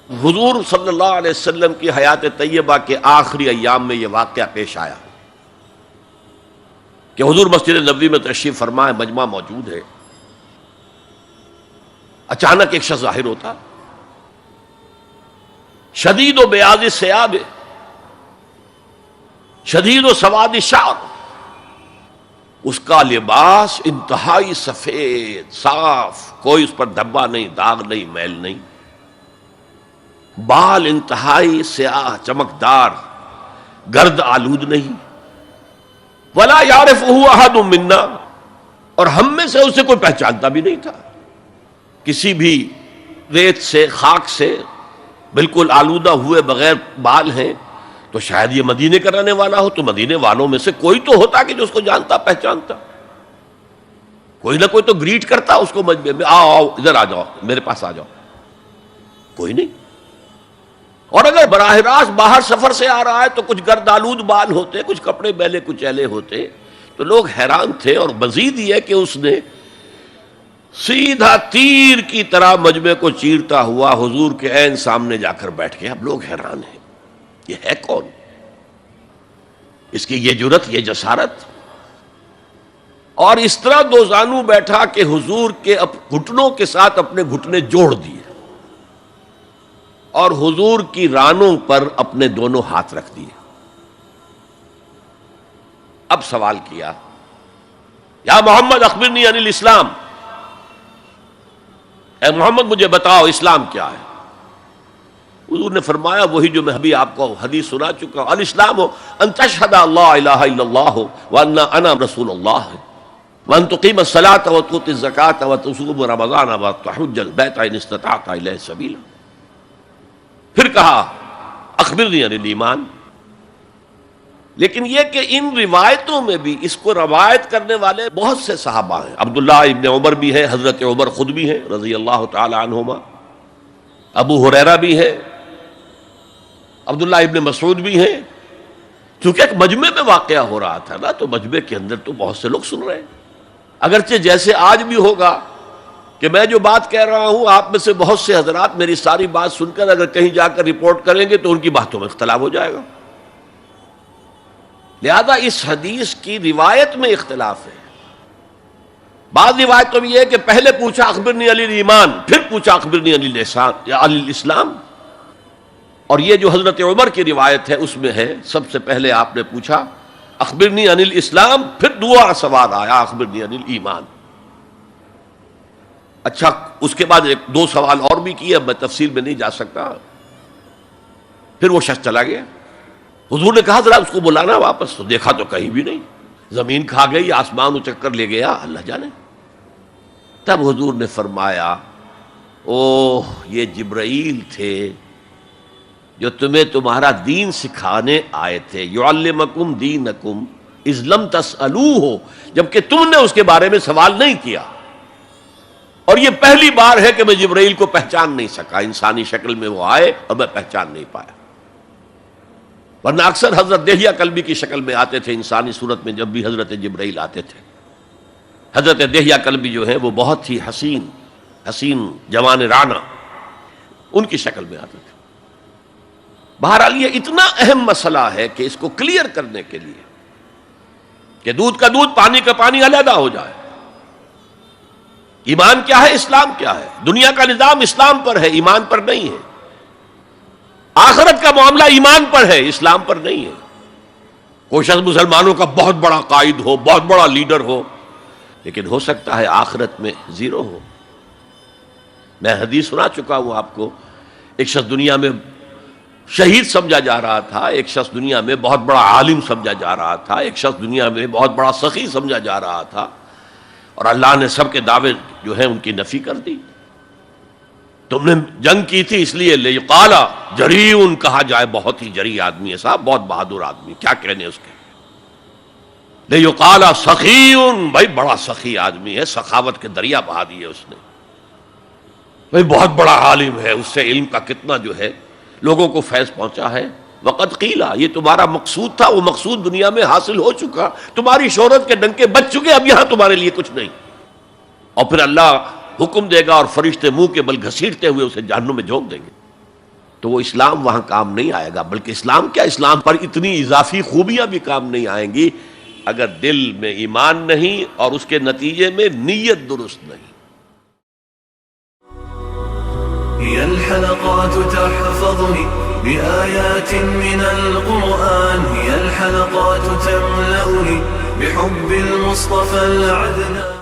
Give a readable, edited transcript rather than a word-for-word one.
حضور صلی اللہ علیہ وسلم کی حیات طیبہ کے آخری ایام میں یہ واقعہ پیش آیا کہ حضور مسجد نبوی میں تشریف فرما ہے، مجمع موجود ہے، اچانک ایک شخص ظاہر ہوتا، شدید و بیاض ثیاب، شدید و سواد شعر، اس کا لباس انتہائی سفید صاف، کوئی اس پر دھبا نہیں، داغ نہیں، میل نہیں، بال انتہائی سیاہ چمکدار، گرد آلود نہیں، ولا یعرفہ احد منا، اور ہم میں سے اسے کوئی پہچانتا بھی نہیں تھا، کسی بھی ریت سے خاک سے بالکل آلودہ ہوئے بغیر بال ہیں، تو شاید یہ مدینے کا رہنے والا ہو، تو مدینے والوں میں سے کوئی تو ہوتا کہ جو اس کو جانتا پہچانتا، کوئی نہ کوئی تو گریٹ کرتا اس کو مجمع میں، آؤ آؤ ادھر آ جاؤ، میرے پاس آ جاؤ، کوئی نہیں۔ اور اگر براہ راست باہر سفر سے آ رہا ہے تو کچھ گرد آلود بال ہوتے، کچھ کپڑے میلے کچیلے ہوتے، تو لوگ حیران تھے، اور مزید یہ کہ اس نے سیدھا تیر کی طرح مجمع کو چیرتا ہوا حضور کے عین سامنے جا کر بیٹھ گیا۔ اب لوگ حیران ہیں، یہ ہے کون؟ اس کی یہ جرت، یہ جسارت، اور اس طرح دو زانو بیٹھا کہ حضور کے گھٹنوں کے ساتھ اپنے گھٹنے جوڑ دیے اور حضور کی رانوں پر اپنے دونوں ہاتھ رکھ دیے۔ اب سوال کیا، یا محمد اخبرنی عن الاسلام، اے محمد مجھے بتاؤ اسلام کیا ہے؟ حضور نے فرمایا وہی جو میں ابھی آپ کو حدیث سنا چکا ہوں، الاسلام ان تشہد اللہ الہ الا اللہ وان انا رسول اللہ وان تقیم الصلاۃ وتؤتی الزکاۃ وتصوم رمضان وتحج البیت ان استطعت الیہ سبیلا۔ پھر کہا اخبرنی عن الایمان، لیکن یہ کہ ان روایتوں میں بھی اس کو روایت کرنے والے بہت سے صحابہ ہیں، عبداللہ ابن عمر بھی ہے، حضرت عمر خود بھی ہیں رضی اللہ تعالی عنہما، ابو ہریرہ بھی ہے، عبداللہ ابن مسعود بھی ہیں، چونکہ ایک مجمع میں واقعہ ہو رہا تھا نا، تو مجمع کے اندر تو بہت سے لوگ سن رہے ہیں، اگرچہ جیسے آج بھی ہوگا کہ میں جو بات کہہ رہا ہوں آپ میں سے بہت سے حضرات میری ساری بات سن کر اگر کہیں جا کر رپورٹ کریں گے تو ان کی باتوں میں اختلاف ہو جائے گا، لہذا اس حدیث کی روایت میں اختلاف ہے۔ بعض روایتوں میں یہ ہے کہ پہلے پوچھا اخبرنی عن الایمان، پھر پوچھا اخبرنی عن الاسلام، اور یہ جو حضرت عمر کی روایت ہے اس میں ہے سب سے پہلے آپ نے پوچھا اخبرنی عن الاسلام، پھر دوسرا سوال آیا اخبرنی عن الایمان۔ اچھا، اس کے بعد ایک دو سوال اور بھی کیے، اب میں تفصیل میں نہیں جا سکتا۔ پھر وہ شخص چلا گیا، حضور نے کہا ذرا اس کو بلانا واپس، تو دیکھا تو کہیں بھی نہیں، زمین کھا گئی، آسمان چکر لے گیا، اللہ جانے۔ تب حضور نے فرمایا اوہ یہ جبرائیل تھے جو تمہیں تمہارا دین سکھانے آئے تھے، یعلمکم دینکم اذ لم تسألوہ، جبکہ تم نے اس کے بارے میں سوال نہیں کیا، اور یہ پہلی بار ہے کہ میں جبرائیل کو پہچان نہیں سکا، انسانی شکل میں وہ آئے اور میں پہچان نہیں پایا، ورنہ اکثر حضرت دہیہ کلبی کی شکل میں آتے تھے انسانی صورت میں، جب بھی حضرت جبرائیل آتے تھے۔ حضرت دہیہ کلبی جو ہے وہ بہت ہی حسین جوان رانا، ان کی شکل میں آتے تھے۔ بہرحال یہ اتنا اہم مسئلہ ہے کہ اس کو کلیئر کرنے کے لیے کہ دودھ کا دودھ پانی کا پانی علیحدہ ہو جائے، ایمان کیا ہے، اسلام کیا ہے، دنیا کا نظام اسلام پر ہے، ایمان پر نہیں ہے، آخرت کا معاملہ ایمان پر ہے، اسلام پر نہیں ہے۔ کوئی شخص مسلمانوں کا بہت بڑا قائد ہو، بہت بڑا لیڈر ہو، لیکن ہو سکتا ہے آخرت میں زیرو ہو۔ میں حدیث سنا چکا ہوں آپ کو، ایک شخص دنیا میں شہید سمجھا جا رہا تھا، ایک شخص دنیا میں بہت بڑا عالم سمجھا جا رہا تھا، ایک شخص دنیا میں بہت بڑا سخی سمجھا جا رہا تھا، اور اللہ نے سب کے دعوے جو ہیں ان کی نفی کر دی۔ تم نے جنگ کی تھی اس لیے لیقال جریء کہا جائے، بہت ہی جری آدمی ہے صاحب، بہت بہادر آدمی، کیا کہنے اس کے، لیقال سخی، بھائی بڑا سخی آدمی ہے، سخاوت کے دریا بہا دیے اس نے، بھائی بہت بڑا عالم ہے، اس سے علم کا کتنا جو ہے لوگوں کو فیض پہنچا ہے۔ وقت قیلا، یہ تمہارا مقصود تھا، وہ مقصود دنیا میں حاصل ہو چکا، تمہاری شہرت کے ڈنکے بج چکے، اب یہاں تمہارے لیے کچھ نہیں۔ اور پھر اللہ حکم دے گا اور فرشتے منہ کے بل گھسیٹتے ہوئے اسے جہنم میں جھونک دیں گے۔ تو وہ اسلام وہاں کام نہیں آئے گا. بلکہ اسلام کیا، اسلام پر اتنی اضافی خوبیاں بھی کام نہیں آئیں گی اگر دل میں ایمان نہیں اور اس کے نتیجے میں نیت درست نہیں. هي الحلقات تحفظني بآيات من القرآن، هي الحلقات تملأني بحب المصطفى العدنان.